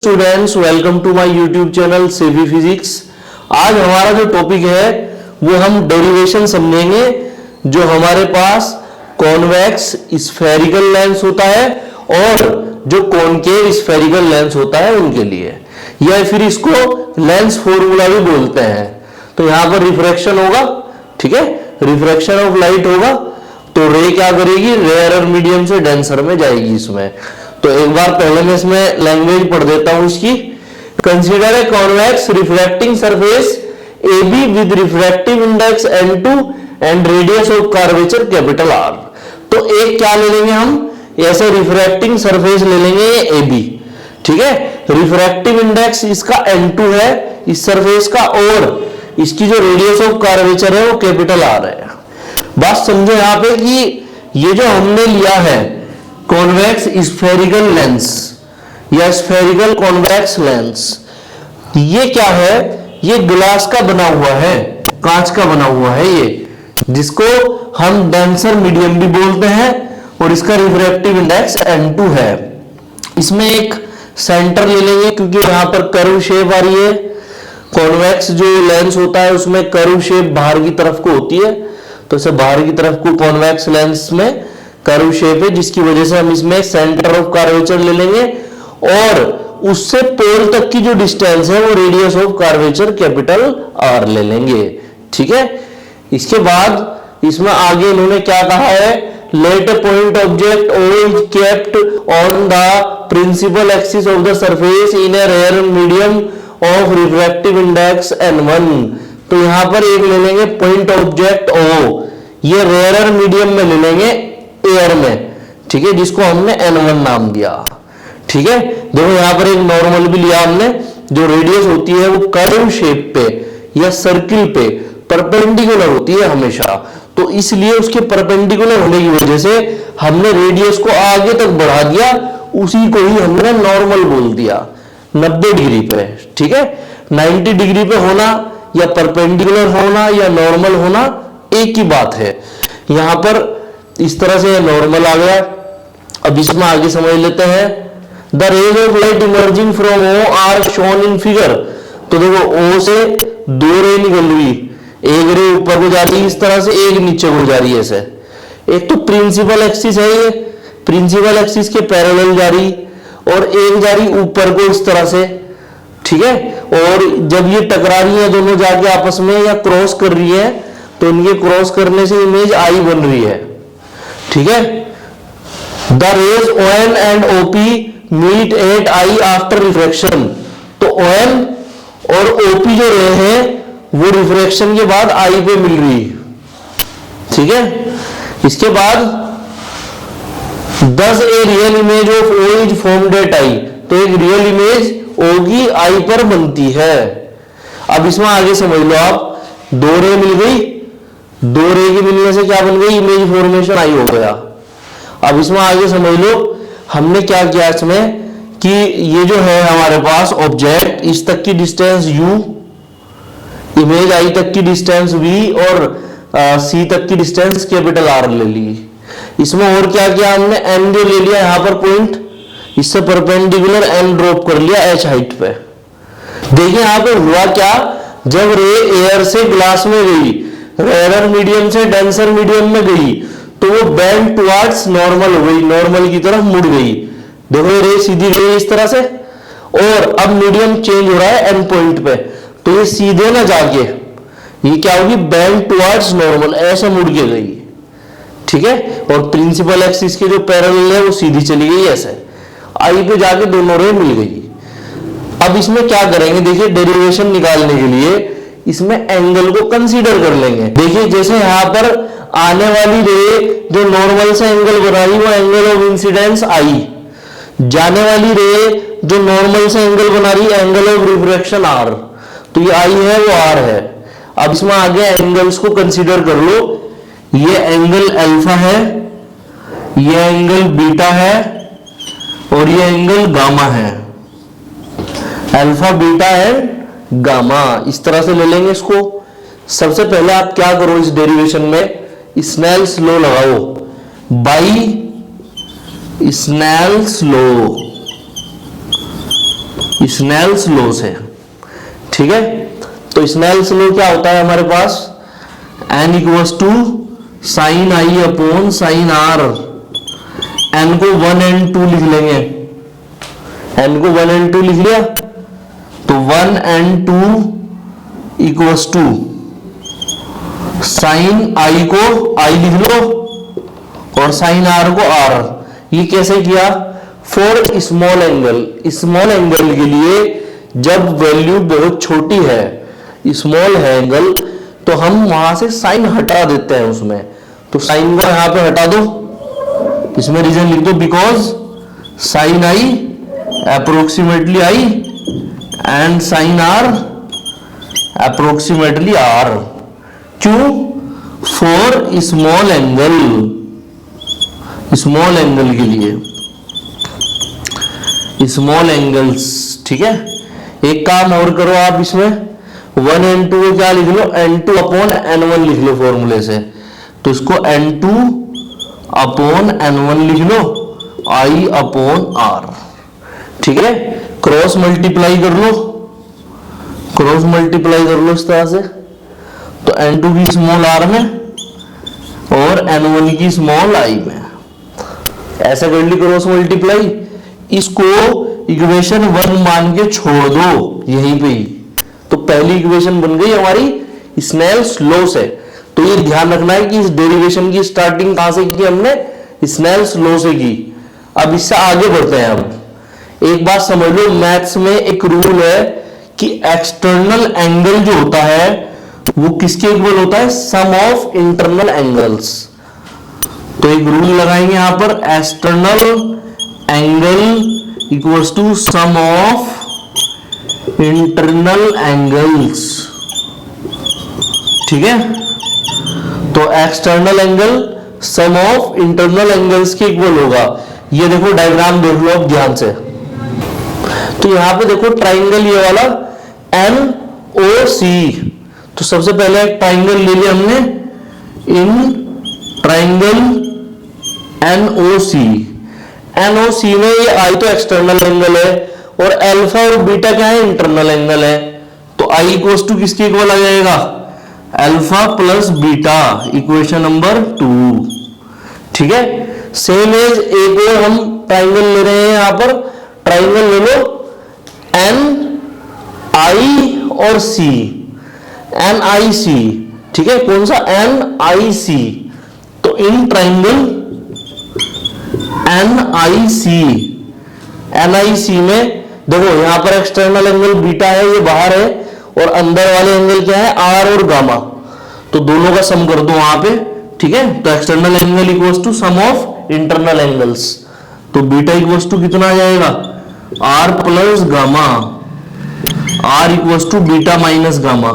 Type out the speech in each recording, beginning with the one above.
Students, welcome to my YouTube channel सेवी physics. आज हमारा जो टॉपिक है वो हम डेरिवेशन समझेंगे। जो हमारे पास कॉन्वेक्स स्फेरिकल लेंस होता है और जो कॉनकेव स्फेरिकल लेंस होता है उनके लिए, या फिर इसको लेंस फॉर्मूला भी बोलते हैं। तो यहां पर रिफ्रैक्शन होगा, ठीक है, रिफ्रैक्शन ऑफ लाइट होगा। तो रे क्या करेगी, रेयरर मीडियम से डेंसर में जाएगी इसमें। तो एक बार पहले मैं इसमें लैंग्वेज पढ़ देता हूं इसकी। Consider a convex refracting surface AB with refractive index N2 and radius of curvature capital R। तो एक क्या ले लेंगे हम, ऐसे रिफ्रैक्टिंग सरफेस ले लेंगे AB, ठीक है। रिफ्रैक्टिव इंडेक्स इसका N2 है इस सरफेस का, और इसकी जो रेडियस ऑफ कर्वेचर है वो कैपिटल R है। बात समझो यहां पे कि ये जो हमने लिया है कॉन्वेक्स स्फेरिकल लेंस या स्फेरिकल कॉन्वेक्स लेंस, ये क्या है, ये ग्लास का बना हुआ है, कांच का बना हुआ है ये, जिसको हम डेंसर मीडियम भी बोलते हैं, और इसका रिफ्रैक्टिव इंडेक्स N2 है। इसमें एक सेंटर ले लेंगे क्योंकि यहां पर कर्व शेप आ रही है। कॉन्वेक्स जो लेंस होता है उसमें कर्व शेप बाहर की तरफ को होती है, तो इसे बाहर की तरफ को कॉन्वेक्स लेंस में कर्व शेप है, जिसकी वजह से हम इसमें सेंटर ऑफ कर्वेचर ले लेंगे, और उससे पोल तक की जो डिस्टेंस है वो radius of curvature capital R ले लेंगे, ठीक है। इसके बाद इसमें आगे इन्होंने क्या कहा है, late A point object O is kept on the principal axis of the surface in A rare medium of refractive index N1। तो यहां पर एक ले लेंगे पॉइंट ऑब्जेक्ट O, ये रेयरर मीडियम में ले लेंगे एयर में, ठीक है, जिसको हमने N1 नाम दिया, ठीक है। देखो यहां पर एक नॉर्मल भी लिया हमने, जो रेडियस होती है वो कर्व शेप पे या सर्किल पे परपेंडिकुलर होती है हमेशा, तो इसलिए उसके परपेंडिकुलर होने की वजह से हमने रेडियस को आगे तक बढ़ा दिया, उसी को ही हमने नॉर्मल बोल दिया 90 डिग्री पे, ठीक है। 90 डिग्री पे होना या परपेंडिकुलर होना या नॉर्मल होना एक ही बात है। यहां पर इस तरह से नॉर्मल आ गया। अब इसमें आगे समझ लेते हैं, the raise of light emerging from O are shown in figure. तो देखो O से दो रे निकल रही, एक रे ऊपर को जा रही है इस तरह से, एक नीचे को जा रही है ऐसे। एक तो प्रिंसिपल एक्सिस है, ये प्रिंसिपल एक्सिस के पैरेलल जा रही, और एक जा रही ऊपर को इस तरह से, ठीक है। और जब ये टकरा रही है दोनों जाके आपस में या क्रॉस कर रही है, तो इनके क्रॉस करने से इमेज I बन रही है, ठीक है। The raise ON and OP meet at I after refraction. तो ON और OP जो रे हैं वो रिफ्रैक्शन के बाद I पे मिल रही, ठीक है। इसके बाद दस a real image of O is formed eight I। तो एक रियल इमेज O की I पर बनती है। अब इसमें आगे समझ लो आप, दो रे मिल गई, दो रे के मिलने से क्या बन गई, इमेज फॉर्मेशन I हो गया। अब इसमें आगे समझ लो हमने क्या किया इसमें, कि ये जो है हमारे पास ऑब्जेक्ट, इस तक की डिस्टेंस U, इमेज I तक की डिस्टेंस V, और C तक की डिस्टेंस कैपिटल R ले ली। इसमें और क्या किया हमने, N जो ले लिया यहां पर पॉइंट, इससे परपेंडिकुलर N ड्रॉप कर लिया H हाइट पे। देखिए यहां पे हुआ क्या, जब रे एयर से ग्लास में गई, रेयरर मीडियम से डेंसर मीडियम में गई, तो वो बेंड टुवर्ड्स नॉर्मल हो गई, नॉर्मल की तरफ मुड़ गई। देखो रे सीधी गई इस तरह से, और अब मीडियम चेंज हो रहा है N पॉइंट पे, तो ये सीधे ना जाके ये क्या होगी, बेंड टुवर्ड्स नॉर्मल, ऐसे मुड़ के गई, ठीक है। और प्रिंसिपल एक्सिस के जो पैरेलल है वो सीधी चली गई ऐसे, I पे जाके दोनों रे मिल गई। अब इसमें क्या करेंगे, देखिए डेरिवेशन निकालने के लिए इसमें एंगल को कंसीडर कर लेंगे। देखिए जैसे यहां पर आने वाली रे जो नॉर्मल से एंगल बना रही वो एंगल ऑफ इंसिडेंस I, जाने वाली रे जो नॉर्मल से एंगल बना रही एंगल ऑफ रिफ्रैक्शन R। तो ये I है वो R है। अब इसमें आगे एंगल्स को कंसीडर कर लो, ये एंगल अल्फा है, ये एंगल बीटा है, और ये एंगल गामा है। अल्फा, बीटा एंड गामा, इस तरह से ले लेंगे इसको। सबसे पहले आप क्या करो, इस डेरिवेशन में स्नेल्स लॉ लगाओ, by Snell's law. Snell's law से। ठीक है, तो स्नेल्स लॉ क्या होता है हमारे पास, n equals to sign I upon sine are. n को 1 and 2 लिख लेंगे, n को 1 and 2 लिख लिया, तो 1 and 2 इक्वल्स टू साइन आई को आई लिख लो और साइन आर को आर। ये कैसे किया, for small angle, small angle के लिए जब वैल्यू बहुत छोटी है, स्मॉल है एंगल, तो हम वहां से साइन हटा देते हैं उसमें। तो साइन को यहां पे हटा दो, इसमें रीजन लिख दो, because sine I approximately I and sine R approximately R. क्यों, for small angle, small angle के लिए, स्मॉल एंगल्स। ठीक है, एक काम और करो आप, इसमें 1 and 2 को क्या लिख लो, n2 अपॉन n1 लिख लो फॉर्मूले से। तो इसको n2 अपॉन n1 लिख लो, i अपॉन r। ठीक है, क्रॉस मल्टीप्लाई कर लो, क्रॉस मल्टीप्लाई कर लो इस तरह से। तो n2 की स्मॉल r में और n1 की स्मॉल i में, ऐसा कर ली क्रॉस मल्टीप्लाई। इसको इक्वेशन 1 मान के छोड़ दो यहीं पे ही, तो पहली इक्वेशन बन गई हमारी स्नेल्स लॉ से। तो ये ध्यान रखना है कि इस डेरिवेशन की स्टार्टिंग कहां से की हमने, स्नेल्स लॉ से की। अब इससे आगे बढ़ते हैं। अब एक बात समझ लो, मैथ्स में एक रूल है कि एक्सटर्नल एंगल जो होता है वो किसके इक्वल होता है, सम ऑफ इंटरनल एंगल्स। तो एक रूल लगाएंगे यहां पर, external angle equals to some of internal angles. ठीक है, तो external angle sum of internal angles के इक्वल होगा। ये देखो डायग्राम देख लो अब ध्यान से। तो यहां पे देखो ट्राइंगल ये वाला NOC, तो सबसे पहले एक ट्राइंगल ले लिया हमने, इन ट्राइंगल NOC। NOC में ये I तो एक्सटर्नल एंगल है और अल्फा और बीटा क्या है, इंटरनल एंगल है। तो I इक्वल्स टू किसके इक्वल आ जाएगा, alpha plus beta, equation number 2। ठीक है, सेम एज एक और हम ट्राइंगल ले रहे हैं यहां पर, ट्राइंगल ले लो NI और C, NIC। ठीक है, कौन सा, NIC। तो इन ट्राइंगल NIC में देखो यहां पर एक्सटर्नल एंगल बीटा है, ये बाहर है, और अंदर वाले एंगल क्या है, R और गामा। तो दोनों का सम कर दो वहां पे। ठीक है, तो external angle equals to some of internal angles. तो बीटा इक्वल्स टू कितना आ जाएगा, R plus gamma, R equals to beta minus gamma,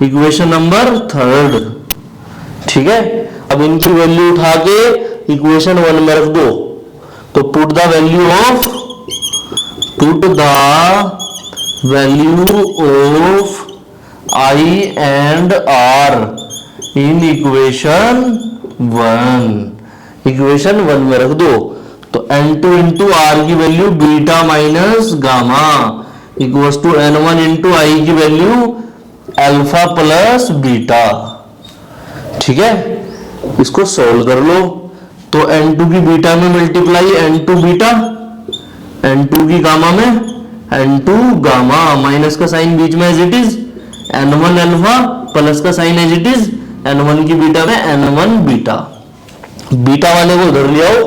equation number 3। ठीक है, अब इनकी वैल्यू उठा के इक्वेशन 1 में रख दो। तो put the value of I and R in equation 1, equation 1 में रख दो। तो n2 इंटू आर की value beta minus gamma equals to n1 into I की वैल्यू अल्फा प्लस बीटा। ठीक है, इसको सोल्व कर लो। तो n2 की बीटा में मल्टीप्लाई n2 बीटा, n2 की गामा में n2 गामा, माइनस का साइन बीच में as it is, n1 alpha plus का sine as it is, n1 की बीटा में n1 बीटा। बीटा वाले को उधर ले आओ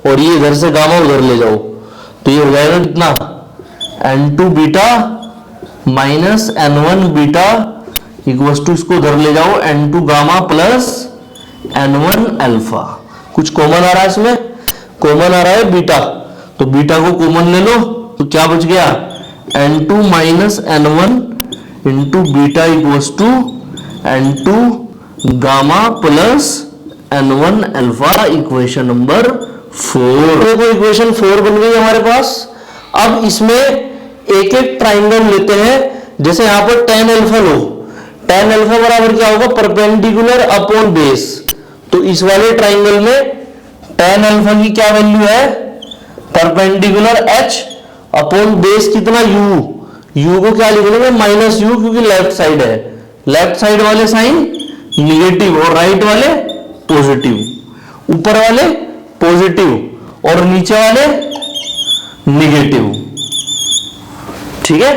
और ये इधर से गामा उधर ले जाओ, तो ये हो जाएगा कितना, n2 beta minus n1 beta equals to, इसको उधर ले जाओ, n2 gamma plus n1 alpha. कुछ कॉमन आ रहा है इसमें, कॉमन आ रहा है बीटा, तो बीटा को कॉमन ले लो, तो क्या बच गया, n2 minus n1 into beta equals to n2 gamma plus n1 alpha, equation number 4। देखो इक्वेशन 4 बन गई हमारे पास। अब इसमें एक एक ट्राइंगल लेते हैं, जैसे यहां पर tan अल्फा लो, tan अल्फा बराबर क्या होगा, परपेंडिकुलर अपॉन बेस। तो इस वाले ट्राइंगल में tan अल्फा की क्या वैल्यू है, परपेंडिकुलर h अपॉन बेस कितना u, u को क्या लिख लेंगे माइनस u, क्योंकि लेफ्ट साइड है, लेफ्ट साइड वाले साइन निगेटिव और राइट वाले पॉजिटिव, ऊपर वाले पॉजिटिव और नीचे वाले निगेटिव। ठीक है,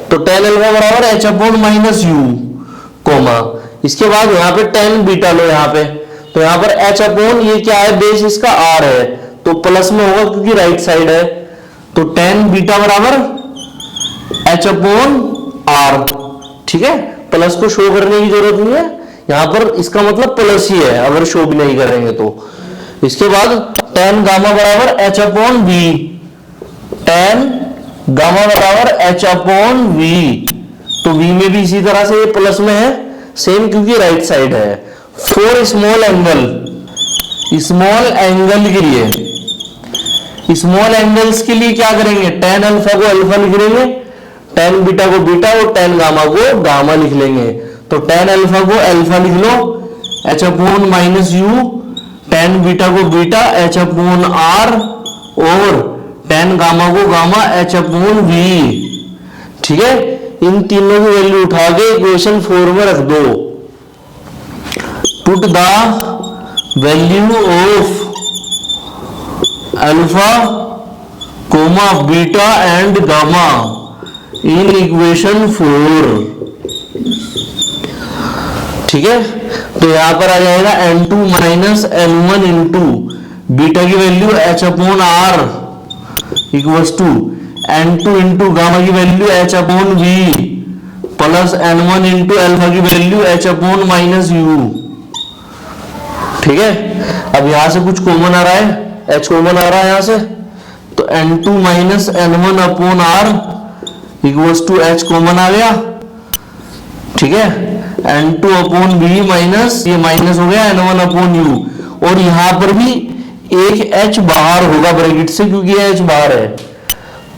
तो tan अल्फा बराबर h upon minus u coma, इसके बाद यहाँ पे tan बीटा लो यहाँ पे, तो यहाँ पर h अपॉन ये क्या है बेस इसका r है, तो प्लस में होगा क्योंकि राइट साइड है, तो tan बीटा बराबर h अपॉन r। ठीक है, प्लस को शो करने की जरूरत नहीं है यहाँ पर, इसका मतलब प्लस ही है अगर शो भी नहीं करेंगे तो। इसके बाद tan गामा बराबर h upon v, tan gamma बराबर h अपॉन v, तो v में भी इसी तरह से ये प्लस में है सेम क्योंकि राइट साइड है। For small angle, small angle के लिए, स्मॉल एंगल्स के लिए क्या करेंगे, tan अल्फा को अल्फा लिख लेंगे, tan बीटा को बीटा और tan गामा को गामा लिख लेंगे, तो tan अल्फा को अल्फा लिख लो h upon minus u, tan beta को बीटा h अपॉन r और tan गामा को गामा h अपॉन v। ठीक है, इन तीनों की वैल्यू उठा के इक्वेशन 4 में रख दो। Put the value of alpha comma beta and gamma in equation 4। ठीक है, तो यहां पर आ जाएगा n2 minus n1 into beta की value h upon r equals to n2 into gamma की value h upon v plus n1 into alpha की value h upon minus u। ठीक है, अब यहां से कुछ कॉमन आ रहा है, h कॉमन आ रहा है यहां से, तो n2 minus n1 upon r equals to h common आ गया। ठीक है, n2 अपॉन v माइनस ये माइनस हो गया n1 अपॉन u, और यहां पर भी एक h बाहर होगा ब्रैकेट से क्योंकि ये h बाहर है,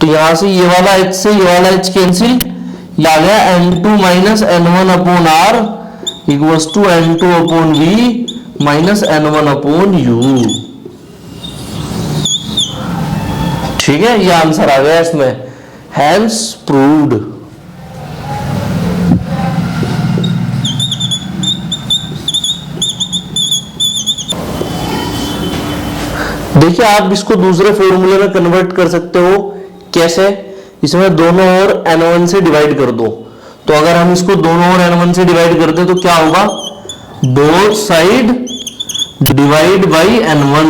तो यहां से ये वाला h से ये वाला h कैंसिल, ये आ गया n2 minus n1 upon r equals to n2 upon v minus n1 upon u। ठीक है, ये आंसर आ गया इसमें, हैंस प्रूव्ड। देखिए आप इसको दूसरे फॉर्मूले में कन्वर्ट कर सकते हो, कैसे, इसमें दोनों ओर n1 से डिवाइड कर दो, तो अगर हम इसको दोनों ओर n1 से डिवाइड करते तो क्या होगा, both side divide by n1।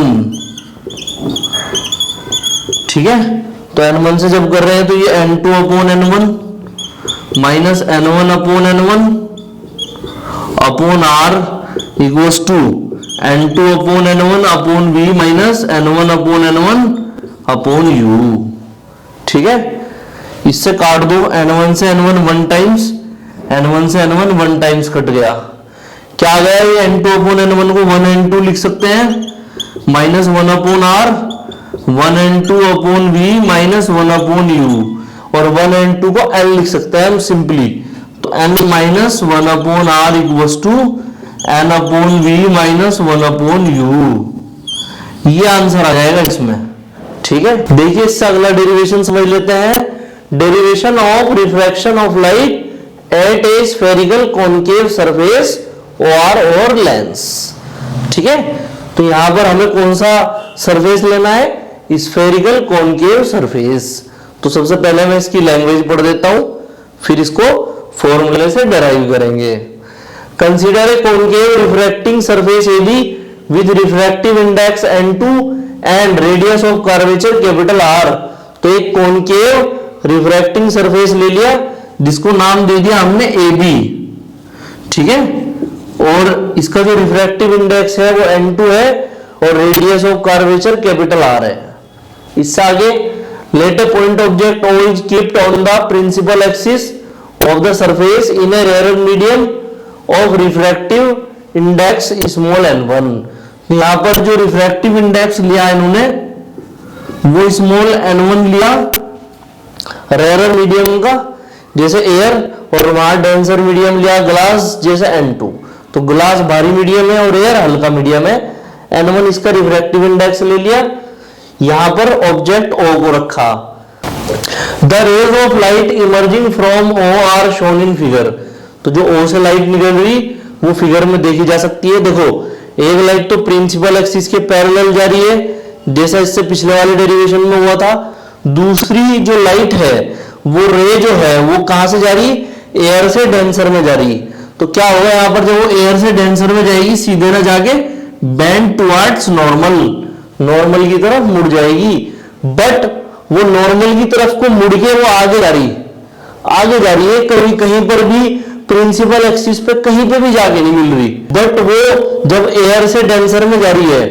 ठीक है, तो n1 से जब कर रहे हैं तो ये n2 upon n1 minus n1 upon n1 upon r equals to n2 upon n1 upon v minus n1 upon n1 upon u। ठीक है, इससे काट दो, n1 से n1 वन टाइम्स, n1 से n1 वन टाइम्स कट गया, क्या आ गया, ये n2 अपॉन n1 को 1 n2 लिख सकते हैं minus 1 upon r 1 n2 upon v minus 1 upon u, और 1 n2 को l लिख सकते हैं हम सिंपली, तो n minus 1 upon r equals to n upon v minus 1 upon u। ये आंसर आ जाएगा इसमें। ठीक है, देखिए इससे अगला डेरिवेशन समझ लेते हैं, derivation of refraction of light at A spherical concave surface और लेंस। ठीक है, तो यहां पर हमें कौन सा सरफेस लेना है, स्फेरिकल कॉनकेव सरफेस। तो सबसे पहले मैं इसकी लैंग्वेज पढ़ देता हूं, फिर इसको फॉर्मूले से डेराइव करेंगे। Consider a concave refracting surface AB with refractive index n2 and radius of curvature capital R। तो एक कॉनकेव रिफ्रैक्टिंग सरफेस ले लिया जिसको नाम दे दिया हमने AB। ठीक है, और इसका जो रिफ्रैक्टिव इंडेक्स है वो n2 है और radius of curvature capital R है। इससे आगे late a point object O is kept on the principal axis of the surface in a rarer medium of refractive index small n1। यहां पर जो रिफ्रैक्टिव इंडेक्स लिया इन्होंने वो स्मॉल n1 लिया रेयर मीडियम का जैसे एयर, और वहां डेंसर मीडियम लिया ग्लास जैसे n2। तो ग्लास भारी मीडियम है और एयर हल्का मीडियम है, n1 इसका रिफ्रैक्टिव इंडेक्स ले लिया। यहां पर ऑब्जेक्ट O को रखा the raise of light emerging from O R shown in figure. तो जो ओ से लाइट निकल रही वो फिगर में देखी जा सकती है। देखो एक लाइट तो प्रिंसिपल एक्सिस के पैरेलल जा रही है, जैसा इससे पिछले वाले डेरिवेशन में हुआ था। दूसरी जो लाइट है वो रे जो है वो कहां से जा रही, एयर से डेंसर में जा रही। तो क्या होगा यहां पर, जब वो एयर से डेंसर में जाएगी सीधे ना जाके बेंड टुवर्ड्स नॉर्मल, नॉर्मल की तरफ मुड़ जाएगी। बट वो नॉर्मल की तरफ को मुड़ के वो आगे जा रही है, कहीं कहीं पर भी प्रिंसिपल एक्सिस पे कहीं पे भी जाके नहीं मिल रही। बट वो जब एयर से डेंसर में जा रही है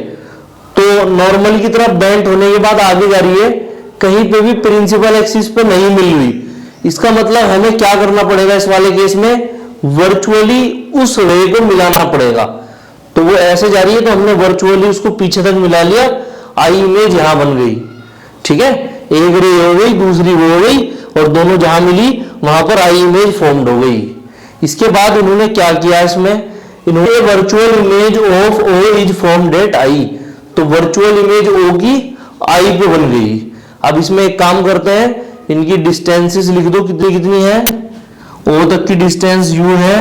तो नॉर्मल की तरफ बेंट होने के बाद आगे जा रही है, कहीं पे भी प्रिंसिपल एक्सिस पे नहीं मिल रही। इसका मतलब हमें क्या करना पड़ेगा इस वाले केस में, वर्चुअली उस रे को मिलाना पड़ेगा। तो वो ऐसे जा रही है तो हमने वर्चुअली उसको पीछे तक मिला लिया, आई इमेज यहां बन गई। ठीक है, एक रे हो गई, दूसरी वो हो गई, और दोनों जहां मिली वहां पर आई इमेज फॉर्म्ड हो गई। इसके बाद इन्होंने क्या किया, इसमें इन्होंने virtual image of O is formed at I. तो वर्चुअल इमेज ओ की आई पे बन गई। अब इसमें एक काम करते हैं, इनकी डिस्टेंसेस लिख दो, कितनी कितनी है। ओ तक की डिस्टेंस u है,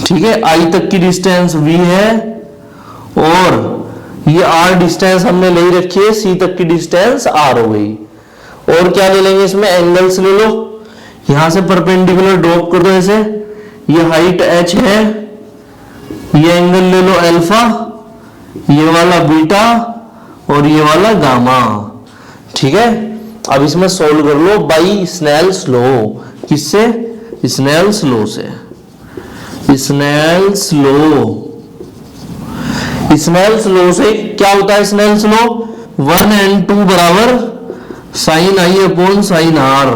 ठीक है, आई तक की डिस्टेंस v है, और ये r डिस्टेंस हमने ले रखी है, c तक की डिस्टेंस r हो गई। और क्या ले लेंगे इसमें, एंगल्स ले लो। यहां से परपेंडिकुलर ड्रॉप कर दो ऐसे, ये हाइट h है, ये एंगल ले लो अल्फा, ये वाला बीटा और ये वाला गामा। ठीक है, अब इसमें सोल्व कर लो बाई स्नेल्स लॉ। किससे, स्नेल्स लॉ से। स्नेल्स लॉ, स्नेल्स लॉ से क्या होता है, स्नेल्स लॉ 1 and 2 बराबर sign I upon sine are.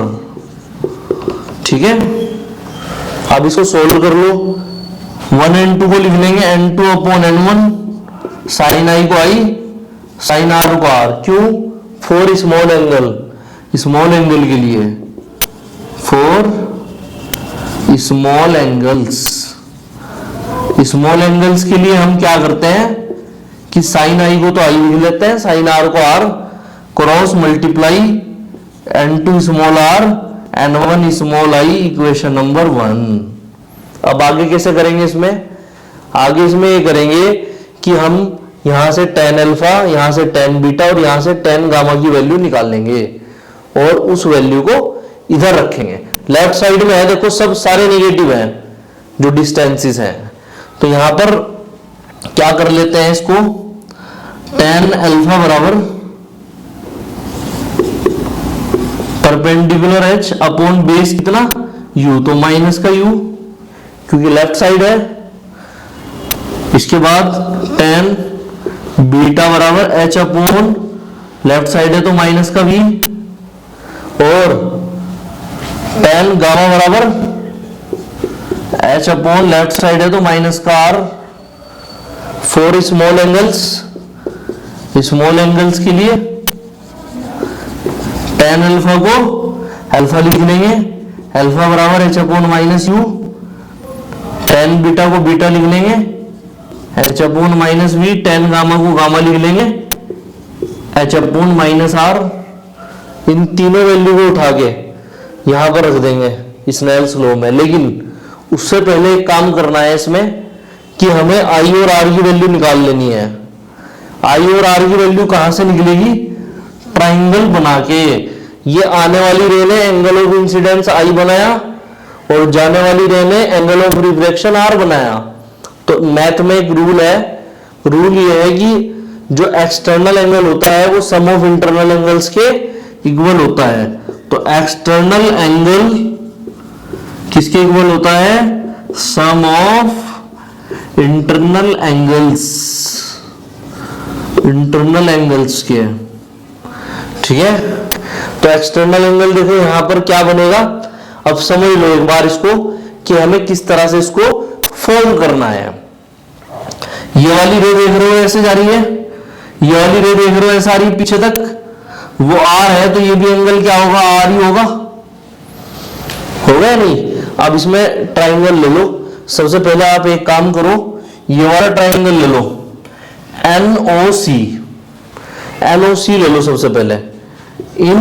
ठीक है, अब इसको सोल्व कर लो। 1 and 2 को लिख लेंगे n2 अपॉन n1, साइन आई को आई, साइन आर को आर। क्यों, for small angle, small angle के लिए, for small angles. Small angles के लिए हम क्या करते हैं कि साइन आई को तो आई लिख लेते हैं, साइन आर को are, cross multiply n2 small are n1 small I, equation number 1। अब आगे कैसे करेंगे इसमें, आगे इसमें ये करेंगे कि हम यहां से tan अल्फा, यहां से tan बीटा और यहां से tan गामा की वैल्यू निकाल लेंगे और उस वैल्यू को इधर रखेंगे। लेफ्ट साइड में है देखो, सब सारे नेगेटिव हैं जो डिस्टेंसेस हैं। तो यहां पर क्या कर लेते हैं इसको, tan अल्फा बराबर परपेंडिकुलर h अपॉन बेस कितना u, तो माइनस का u क्योंकि लेफ्ट साइड है। इसके बाद tan बीटा बराबर h अपॉन लेफ्ट साइड है तो माइनस का v, और tan गामा बराबर h अपॉन लेफ्ट साइड है तो माइनस का r। For small angles, small angles के लिए tan अल्फा को अल्फा लिख लेंगे, अल्फा बराबर h upon minus u। tan beta को बीटा लिख लेंगे, h upon minus v। tan gamma को गामा लिख लेंगे, h अपॉन माइनस r। इन तीनों वैल्यू को उठा के यहां पर रख देंगे स्नेल्स लॉ में। लेकिन उससे पहले एक काम करना है इसमें कि हमें आई और आर की वैल्यू निकाल लेनी है। आई और आर की वैल्यू कहां से निकलेगी, ट्राइंगल बना के। ये आने वाली रे ने एंगल ऑफ इंसिडेंस आई बनाया और जाने वाली रे ने एंगल ऑफ रिफ्रैक्शन आर बनाया। तो मैथ में एक रूल है, रूल ये है कि जो एक्सटर्नल एंगल होता है वो सम ऑफ इंटरनल एंगल्स के इक्वल होता है। तो एक्सटर्नल एंगल किसके इक्वल होता है, sum of internal angles, internal angles के। ठीक है, तो एक्सटर्नल एंगल देखो यहां पर क्या बनेगा, अब समझ लो एक बार इसको कि हमें किस तरह से इसको फॉर्म करना है। ये वाली रे देख रहे हो ऐसे जा रही है, ये वाली रे देख रहे हो ऐसे आ रही है पीछे तक, वो आर है तो ये भी एंगल क्या होगा, आर ही होगा या नहीं। अब इसमें ट्राइंगल ले लो। सबसे पहले आप एक काम करो, ये वाला ट्राइंगल ले लो, NOC, NOC ले लो सबसे पहले। In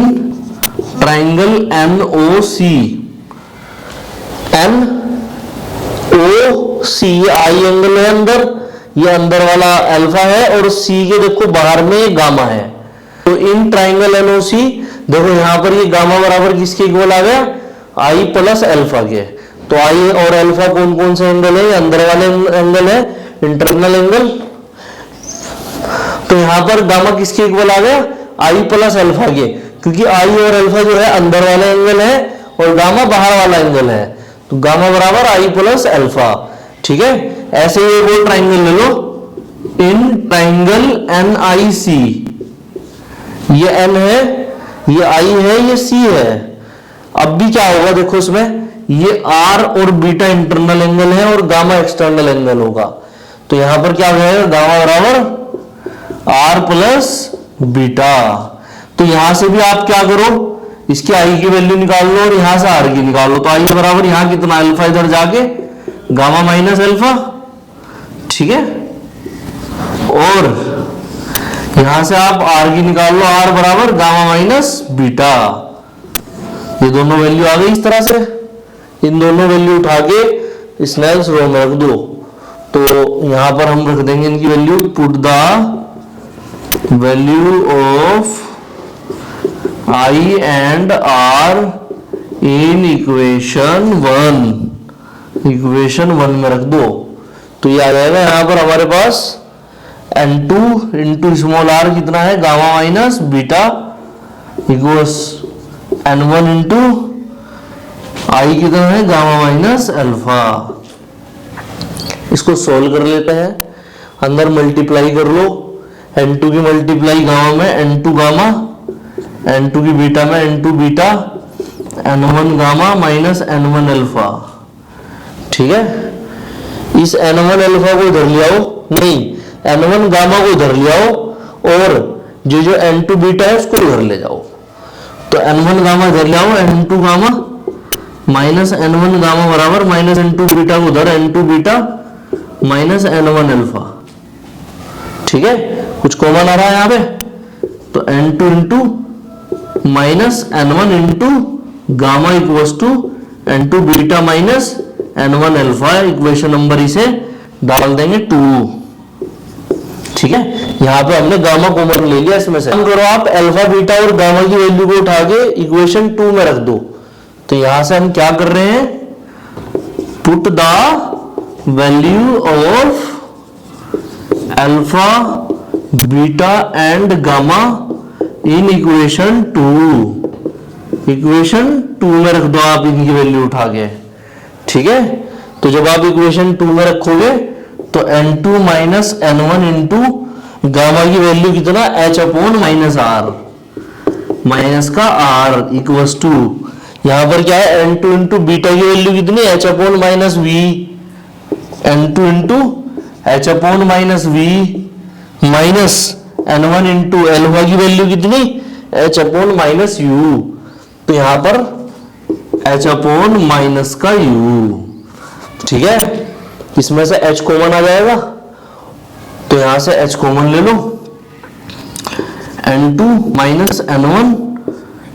triangle NOC, NOC I angle है अंदर, ये अंदर वाला अल्फा है और C के देखो बाहर में गामा है। तो इन ट्राइंगल NOC देखो यहां पर ये गामा बराबर किसके इक्वल आ गया, I प्लस अल्फा के। तो I और अल्फा कौन कौन से एंगल है, अंदर वाले एंगल है, इंटरनल एंगल। तो यहां पर गामा किसके इक्वल आ गया, I प्लस अल्फा के, क्योंकि I और अल्फा जो है अंदर वाला एंगल है और गामा बाहर वाला एंगल है। तो गामा बराबर I प्लस अल्फा। ठीक है, ऐसे ही वो ट्राइंगल ले लो, इन ट्राइंगल NIC, ये N है, ये I है, ये C है। अब भी क्या होगा देखो इसमें, ये R और बीटा इंटरनल एंगल है और गामा एक्सटर्नल एंगल होगा। तो यहां पर क्या हो जाएगा, गामा बराबर R प्लस बीटा। तो यहां से भी आप क्या करो, इसके I की वैल्यू निकाल लो और यहां से R की निकाल लो। तो I बराबर यहां कितना, अल्फा इधर जाके गामा माइनस अल्फा। ठीक है, और यहां से आप R की निकाल लो, R बराबर गामा माइनस बीटा। ये दोनों वैल्यू आ गई इस तरह से। इन दोनों वैल्यू उठा के स्नेल्स रो में रख दो। तो यहां पर हम रख देंगे इनकी value, put the value of I and R in equation 1 में रख दो। तो ये आ जाएगा यहां पर हमारे पास N2 इंटू स्मॉल r कितना है, gamma minus beta equals N1 into I कितना है, गामा माइनस अल्फा। इसको सोल्व कर लेते हैं, अंदर मल्टीप्लाई कर लो, N2 की मल्टीप्लाई गामा में N2 गामा, N2 की बीटा में N2 beta, N1 gamma minus N1 alpha. ठीक है, इस N1 अल्फा को इधर ले आओ, नहीं N1 गामा को इधर ले आओ और जो N2 बीटा है उसको इधर ले जाओ। तो N1 गामा इधर ले आओ, N2 gamma minus N1 gamma बराबर माइनस N2 बीटा को उधर, N2 beta minus N1 alpha. ठीक है, कुछ कॉमन आ रहा है यहाँ पे। तो N2 into minus N1 into gamma equals to N2 beta minus N1 alpha. Equation number इसे डाल देंगे 2। ठीक है, यहां पे हमने गामा कॉमन ले लिया इसमें से। हम करो आप अल्फा बीटा और गामा की वैल्यू को उठा के इक्वेशन 2 में रख दो। तो यहां से हम क्या कर रहे हैं, put the value of alpha beta and gamma in equation 2। Equation 2 में रख दो आप इनकी वैल्यू उठा के। ठीक है, तो जब आप इक्वेशन 2 में रखोगे तो N2 minus N1 into gamma की वैल्यू कितना, H upon minus R, minus का R इक्वल्स टू, यहां पर क्या है N2 इंटू बीटा की वैल्यू कितनी, H upon minus V, N2 into H upon minus V minus N1 into alpha की वैल्यू कितनी, H अपॉन माइनस U। तो यहां पर H अपॉन माइनस का U। ठीक है, इसमें से H कॉमन आ जाएगा, तो यहां से H कॉमन ले लो, N2 माइनस N1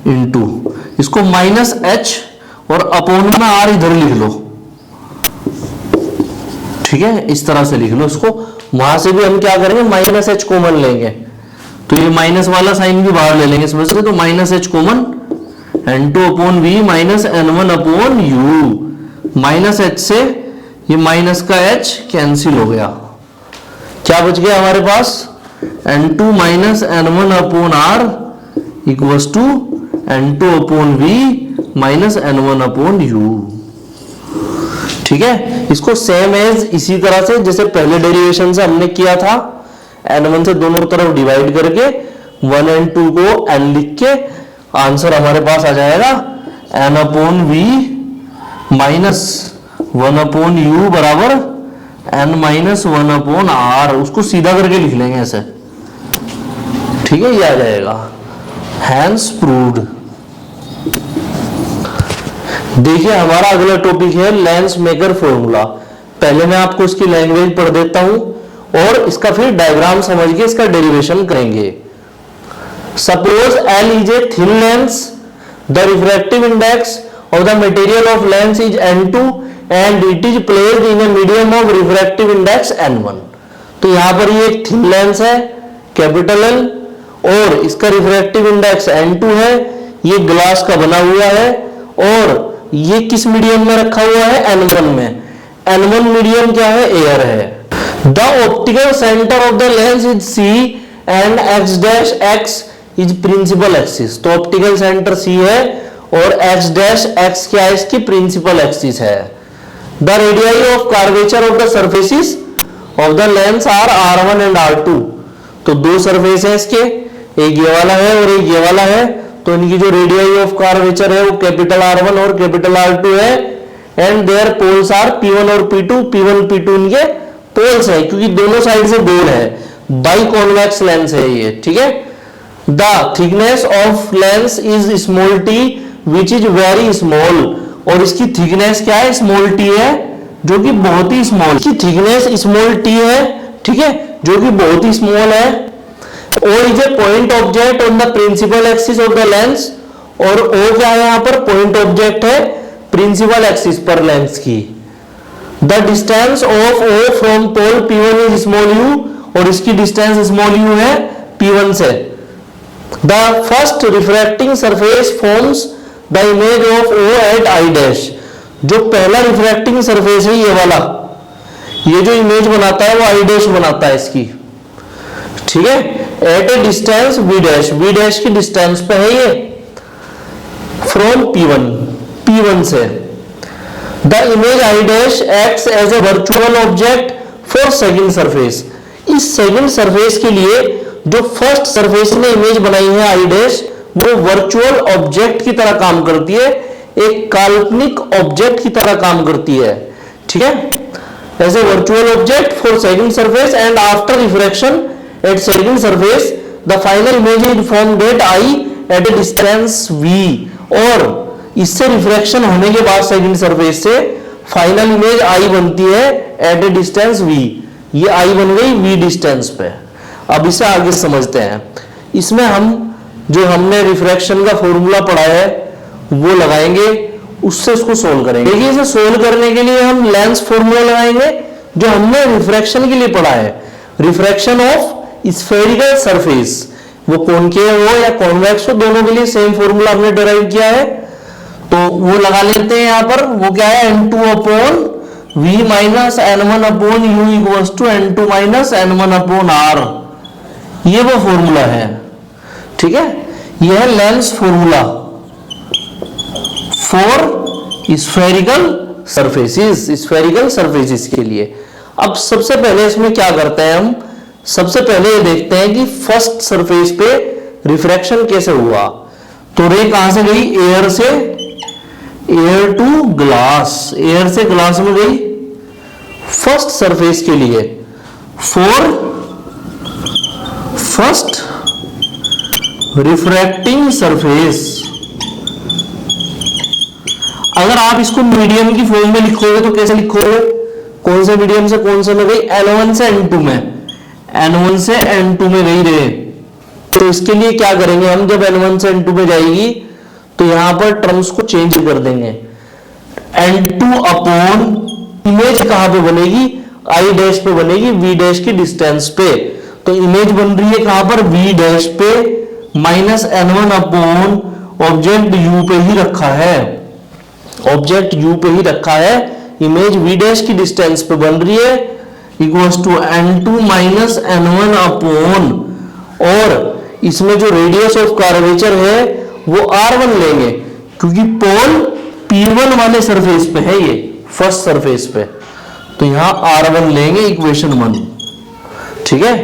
इंटू इसको माइनस H और अपॉन में R इधर लिख लो। ठीक है, इस तरह से लिख लो इसको। वहां से भी हम क्या करेंगे, माइनस H कॉमन लेंगे, तो ये माइनस वाला साइन भी बाहर ले लेंगे इसमें से। तो minus H common, N2 upon V minus N1 upon U, minus H से ये माइनस का H कैंसिल हो गया। क्या बच गया हमारे पास, N2 minus N1 upon R equals to N2 upon V minus N1 upon U। ठीक है, इसको सेम एज इसी तरह से जैसे पहले डेरिवेशन से हमने किया था, N1 से दोनों तरफ डिवाइड करके 1 and 2 को N लिख के आंसर हमारे पास आ जाएगा N upon V minus 1 upon U बराबर N माइनस 1 अपॉन R। उसको सीधा करके लिख लेंगे ऐसे। ठीक है, ये आ जाएगा हैंस प्रूव्ड। देखिए हमारा अगला टॉपिक है लेंस मेकर फॉर्मूला। पहले मैं आपको इसकी लैंग्वेज पढ़ देता हूं और इसका फिर डायग्राम समझ के इसका डेरिवेशन करेंगे। Suppose L is a thin lens the refractive index of the material of lens is n2 and it is placed in a medium of refractive index n1। तो यहां पर ये एक थिन लेंस है कैपिटल L और इसका refractive index n2 है, ये ग्लास का बना हुआ है और ये किस मीडियम में रखा हुआ है, n1 में। n1 मीडियम क्या है, एयर है। The optical centre of the lens is C and x dash x is principal axis. तो ऑप्टिकल सेंटर C है और x डैश x क्या है, इसकी प्रिंसिपल एक्सिस है। The radii of curvature of the surfaces of the lens are R1 and R2। तो दो surface है इसके, एक ये वाला है और एक ये वाला है, तो इनकी जो रेडियाई ऑफ कर्वेचर है वो कैपिटल R1 और कैपिटल R2 है and there poles are P1 और P2। P1 P2 इनके पोल्स है क्योंकि दोनों साइड से गोल है, बाई कॉन्वेक्स लेंस है ये, ठीक है। The thickness of lens is small t which is very small. और इसकी थिकनेस क्या है, स्मॉल t है जो कि बहुत ही स्मॉल, इसकी थिकनेस स्मॉल t है, ठीक है, जो कि बहुत ही स्मॉल है। और is a point object on the principal axis of the lens. और ओ क्या है, यहां पर पॉइंट ऑब्जेक्ट है प्रिंसिपल एक्सिस पर लेंस की। The distance of O from pole P1 is small u और इसकी डिस्टेंस स्मॉल u है P1 से। The first refracting surface forms the image of O eight I dash. जो पहला refracting surface है ये वाला, ये जो इमेज बनाता है वो I डैश बनाता है इसकी, ठीक है, एट ए distance V dash. V dash की डिस्टेंस पे है ये फ्रॉम P1 से। The image I dash acts as a virtual object for second surface. इस सेकंड सरफेस के लिए जो फर्स्ट सरफेस ने इमेज बनाई है I डैश, वो वर्चुअल ऑब्जेक्ट की तरह काम करती है, एक काल्पनिक ऑब्जेक्ट की तरह काम करती है, ठीक है, as a virtual object for second surface and after refraction at second surface the final image is formed eight I eight A distance V। और इससे रिफ्रैक्शन होने के बाद सेकंड सरफेस से फाइनल इमेज I बनती है एट ए distance V। ये I बन गई V डिस्टेंस पे। अब इसे आगे समझते हैं। इसमें हम जो हमने रिफ्रैक्शन का फॉर्मूला पढ़ा है वो लगाएंगे, उससे इसको सोल्व करेंगे। देखिए इसे सोल्व करने के लिए हम लेंस फॉर्मूला लगाएंगे जो हमने रिफ्रैक्शन के लिए पढ़ा है, रिफ्रैक्शन ऑफ स्फेरिकल सरफेस, वो कॉनकेव हो या कॉन्वेक्स हो, दोनों के लिए सेम फॉर्मूला हमने डिराइव किया है। तो वो लगा लेते हैं यहां पर। वो क्या है, n2 upon v minus n1 upon u equals to n2 minus n1 upon r। ये वो फॉर्मूला है, ठीक है। यह है lens formula for spherical surfaces, spherical surfaces के लिए। अब सबसे पहले इसमें क्या करते हैं हम, सबसे पहले ये देखते हैं कि फर्स्ट सरफेस पे रिफ्रैक्शन कैसे हुआ। तो रे कहां से गई, एयर से, एयर टू ग्लास, एयर से ग्लास में गई फर्स्ट सरफेस के लिए, फॉर फर्स्ट रिफ्रैक्टिंग सरफेस। अगर आप इसको मीडियम की फॉर्म में लिखोगे तो कैसे लिखोगे, कौन से मीडियम से कौन से में गई, N1 से N2 में, N1 से N2 में गई रे। तो इसके लिए क्या करेंगे हम, जब N1 से N2 में जाएगी तो यहां पर टर्म्स को चेंज कर देंगे। N2 अपॉन इमेज कहां पे बनेगी, I डैश पे बनेगी, V डैश की डिस्टेंस पे। तो इमेज बन रही है कहां पर, V डैश पे, minus N1 upon object U पे ही रखा है, ऑब्जेक्ट U पे ही रखा है, इमेज V डैश की डिस्टेंस पे बन रही है, equals to N2 minus N1 upon, और इसमें जो रेडियस ऑफ कर्वेचर है वो R1 लेंगे क्योंकि पोल P1 वाले सरफेस पे है, ये फर्स्ट सरफेस पे, तो यहां R1 लेंगे, इक्वेशन 1, ठीक है।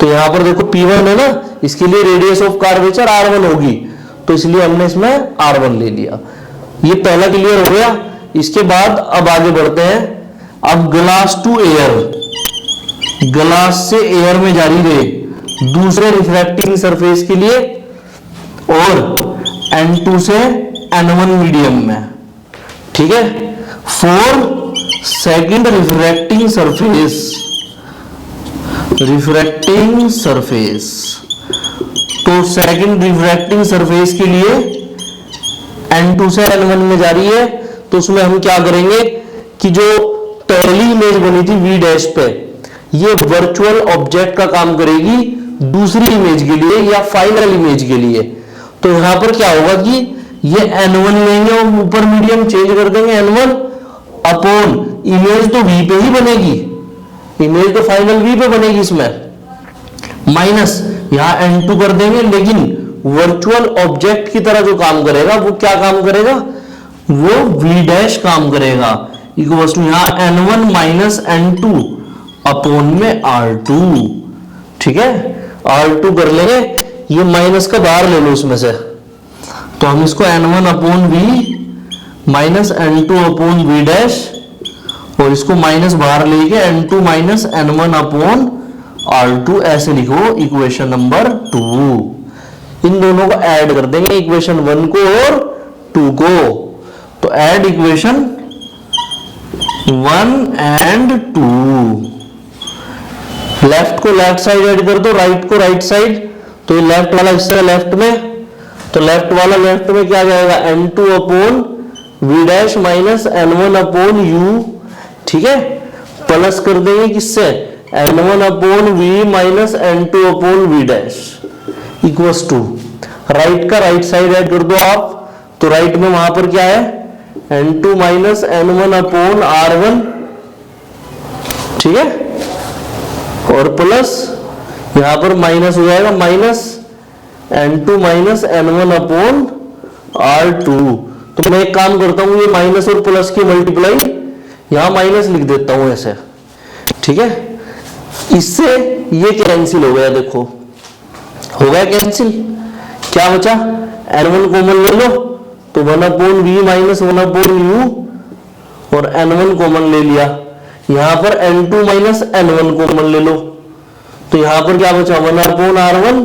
तो यहां पर देखो P1 है ना, इसके लिए रेडियस ऑफ कर्वेचर R1 होगी, तो इसलिए हमने इसमें R1 ले लिया। ये पहला क्लियर हो गया। इसके बाद अब आगे बढ़ते हैं। अब ग्लास टू एयर, ग्लास से एयर में जारी रहे दूसरे रिफ्रैक्टिंग सरफेस के लिए, और N2 से N1 मीडियम में, ठीक है, for second refracting surface, refracting surface. तो सेकंड रिफ्रैक्टिंग सरफेस के लिए N2 से N1 में जा रही है, तो उसमें हम क्या करेंगे कि जो पहली इमेज बनी थी V डैश पे, ये वर्चुअल ऑब्जेक्ट का काम करेगी दूसरी इमेज के लिए या फाइनल इमेज के लिए। तो यहां पर क्या होगा कि ये N1 लेंगे और ऊपर मीडियम चेंज कर देंगे N1 अपॉन इमेज तो V पे ही बनेगी, इमेज तो फाइनल V पे बनेगी, इसमें माइनस यहां N2 कर देंगे, लेकिन वर्चुअल ऑब्जेक्ट की तरह जो काम करेगा वो क्या काम करेगा, वो V डैश काम करेगा, इक्वल्स टू यहां N1 माइनस N2 अपॉन में R2। ठीक है, R2 कर लेंगे, ये माइनस का बाहर ले लो उसमें से, तो हम इसको N1 upon V minus N2 upon V dash, और इसको माइनस बाहर लेके N2 minus N1 upon R2 ऐसे लिखो इक्वेशन नंबर 2। इन दोनों को ऐड कर देंगे, इक्वेशन 1 को और 2 को। तो ऐड इक्वेशन 1 एंड 2, लेफ्ट को लेफ्ट साइड ऐड कर दो, राइट को राइट साइड, तो ये लेफ्ट वाला हिस्सा लेफ्ट में, तो लेफ्ट वाला लेफ्ट में क्या जाएगा N2 upon V dash minus N1 upon U। ठीक है, प्लस कर देंगे किससे, N1 upon V minus N2 upon V dash equals to, right का राइट साइड ऐड कर दो आप, तो राइट में वहां पर क्या है N2 minus N1 upon R1। ठीक है, और प्लस यहां पर माइनस हो जाएगा minus N2 minus N1 upon R2। तो मैं एक काम करता हूं, ये माइनस और प्लस की मल्टीप्लाई यहां माइनस लिख देता हूं ऐसे। ठीक है, इससे ये कैंसिल हो गया, देखो हो गया कैंसिल, क्या बचा N1 कॉमन ले लो, तो 1 upon V minus 1 upon U, और N1 कॉमन ले लिया, यहां पर N2 माइनस N1 कॉमन ले लो, तो यहां पर क्या बचा 1 upon R1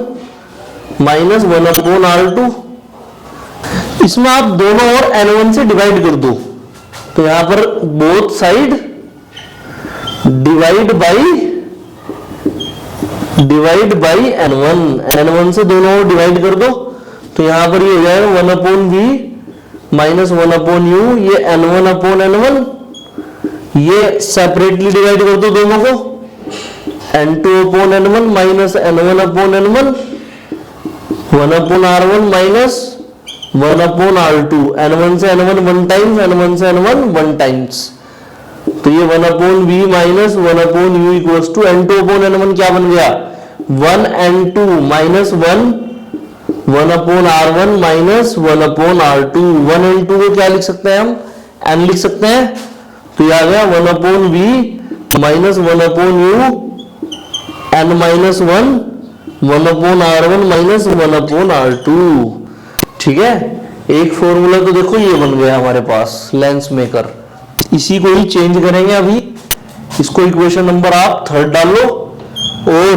minus 1 upon R2। इसमें आप दोनों और N1 से डिवाइड कर दो, तो यहां पर both side divide by N1 से दोनों और डिवाइड कर दो, तो यहां पर ये हो जाएगा 1 upon V minus 1 upon U, ये N1 अपॉन N1, ये सेपरेटली डिवाइड कर दो दोनों को, N2 upon N1 minus N1 upon N1, 1 upon R1 minus 1 upon R2, N1 से N1 1 टाइम्स, N1 से N1 1 टाइम्स, तो ये 1 upon V minus 1 upon U equals to N2 upon N1 क्या बन गया 1 N2 minus 1 upon R1 minus 1 upon R2। 1 N2 को क्या लिख सकते हैं हम, N लिख सकते हैं, तो ये आ गया 1 upon V minus 1 upon U N minus 1 upon R1 minus 1 upon R2। ठीक है, एक फॉर्मूला तो देखो ये बन गया हमारे पास लेंस मेकर, इसी को ही चेंज करेंगे अभी, इसको इक्वेशन नंबर आप 3 डालो और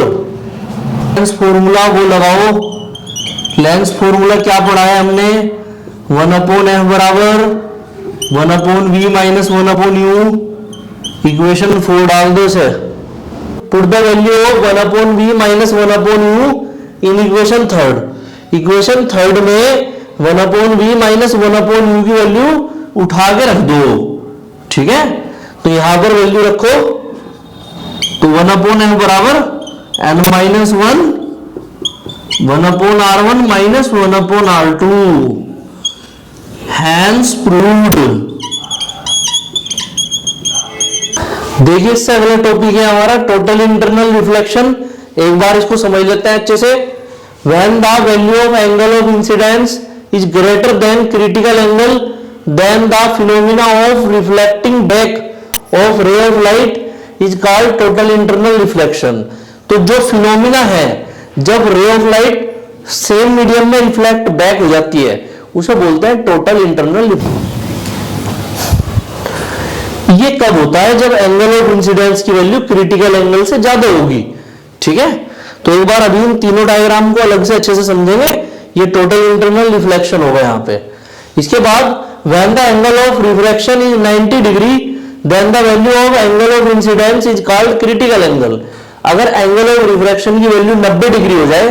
लेंस फॉर्मूला वो लगाओ। लेंस फॉर्मूला क्या पढ़ा है हमने, 1 अपॉन F बराबर 1 upon V minus 1 upon U, equation 4 डाल दो इसे, put the value of 1 upon V minus 1 upon U in equation 3। Equation 3 में 1 upon V minus 1 upon U की वैल्यू उठा के रख दो। ठीक है, तो यहां पर वैल्यू रखो, तो 1 अपॉन N बराबर N minus 1 upon R1 minus 1 upon R2, hence proved. देखिए इससे अगला टॉपिक है हमारा टोटल इंटरनल रिफ्लेक्शन। एक बार इसको समझ लेते हैं अच्छे से। When the value of angle of incidence is greater than critical angle then the phenomena of reflecting back of ray of light is called total internal reflection. तो जो फिनोमिना है जब ray of light same medium में reflect back हो जाती है उसे बोलते हैं टोटल इंटरनल रिफ्लेक्शन। ये कब होता है, जब एंगल ऑफ इंसिडेंस की वैल्यू क्रिटिकल एंगल से ज्यादा होगी। ठीक है, तो एक बार अभी हम तीनों डायग्राम को अलग से अच्छे से समझेंगे। ये टोटल इंटरनल रिफ्लेक्शन होगा यहाँ पे। इसके बाद when the angle of refraction is 90 degree then the value of angle of incidence is called critical angle। अगर एंगल ऑफ रिफ्रैक्शन की वैल्यू 90 डिग्री हो जाए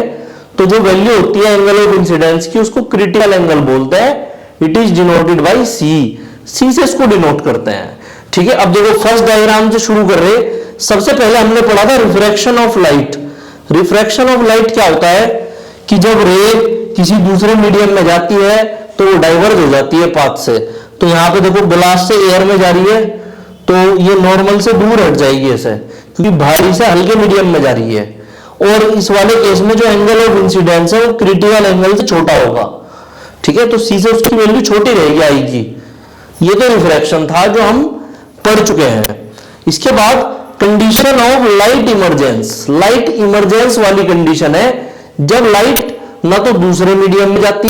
तो जो वैल्यू होती है एंगल ऑफ इंसिडेंस की उसको क्रिटिकल एंगल बोलते हैं। इट इज डिनोटेड बाई सी, सी से इसको डिनोट करते हैं। ठीक है, अब देखो फर्स्ट डायग्राम से शुरू कर रहे। सबसे पहले हमने पढ़ा था refraction of light. Refraction of light क्या होता है कि जब रे किसी दूसरे मीडियम में जाती है तो वो डाइवर्ज हो जाती है पाथ से। तो यहां पे देखो ग्लास से एयर में जा रही है तो ये नॉर्मल से दूर हट जाएगी ऐसे, क्योंकि भारी से हल्के मीडियम में जा रही है। और इस वाले केस में जो एंगल ऑफ इंसिडेंस है वो क्रिटिकल एंगल से छोटा होगा। ठीक है, तो सी से उसकी वैल्यू छोटी रहेगी आई की। ये तो रिफ्रैक्शन था जो हम पढ़ चुके हैं। इसके बाद condition of light emergence. Light emergence वाली कंडीशन है जब लाइट ना तो दूसरे मीडियम में जाती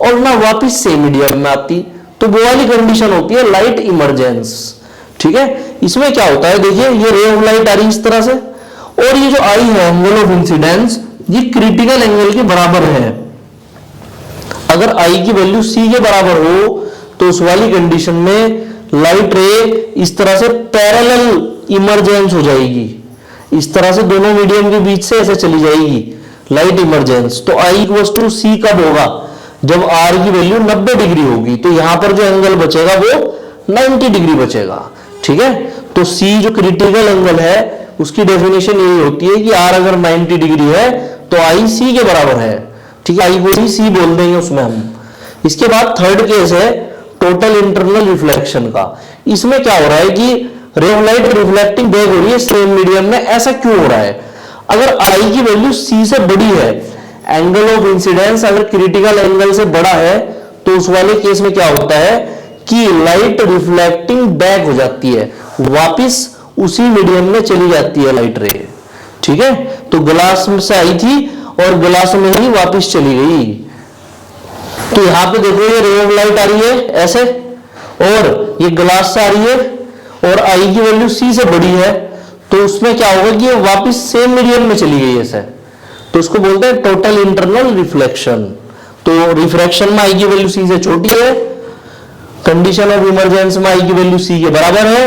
और ना वापस से मीडियम में आती, तो वो वाली कंडीशन होती है लाइट इमरजेंस। ठीक है, इसमें क्या होता है, देखिए ये रे ऑफ लाइट आ रही है इस तरह से, और ये जो आई है एंगल ऑफ इंसिडेंस ये क्रिटिकल एंगल के बराबर है। अगर आई की वैल्यू सी के बराबर हो तो उस वाली कंडीशन में लाइट रे इस तरह से पैरेलल इमरजेंस हो जाएगी, इस तरह से दोनों मीडियम के बीच से ऐसे चली जाएगी लाइट इमरजेंस। तो आई इक्वल्स टू सी कब होगा, जब आर की वैल्यू 90 डिग्री होगी। तो यहां पर जो एंगल बचेगा वो 90 डिग्री बचेगा। ठीक है, तो सी जो क्रिटिकल एंगल है उसकी डेफिनेशन यही होती है कि आर अगर 90 डिग्री है तो आई सी के बराबर है। ठीक है, आई को सी बोल देंगे उसमें हम। इसके बाद थर्ड केस है टोटल इंटरनल रिफ्लेक्शन का। इसमें क्या हो रहा है कि ray of light reflecting back हो रही है सेम मीडियम में। ऐसा क्यों हो रहा है, अगर आई की वैल्यू सी से बड़ी है, एंगल ऑफ इंसिडेंस अगर क्रिटिकल एंगल से बड़ा है, तो उस वाले केस में क्या होता है कि लाइट रिफ्लेक्टिंग बैक हो जाती है, वापिस उसी मीडियम में चली जाती है लाइट रे। ठीक है, तो ग्लास से आई थी और ग्लास में ही वापिस चली गई। तो यहां पे देखो ये रे ऑफ लाइट आ रही है ऐसे, और ये ग्लास से आ रही है, और आई की वैल्यू सी से बड़ी है, तो उसमें क्या होगा कि ये वापिस सेम मीडियम में चली गई ऐसे। तो उसको बोलते हैं टोटल इंटरनल रिफ्लेक्शन। तो रिफ्रैक्शन में आई की वैल्यू सी से छोटी है, कंडीशन ऑफ इमरजेंस में आई की वैल्यू सी के बराबर है,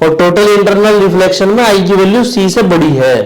और टोटल इंटरनल रिफ्लेक्शन में आई की वैल्यू सी से बड़ी है।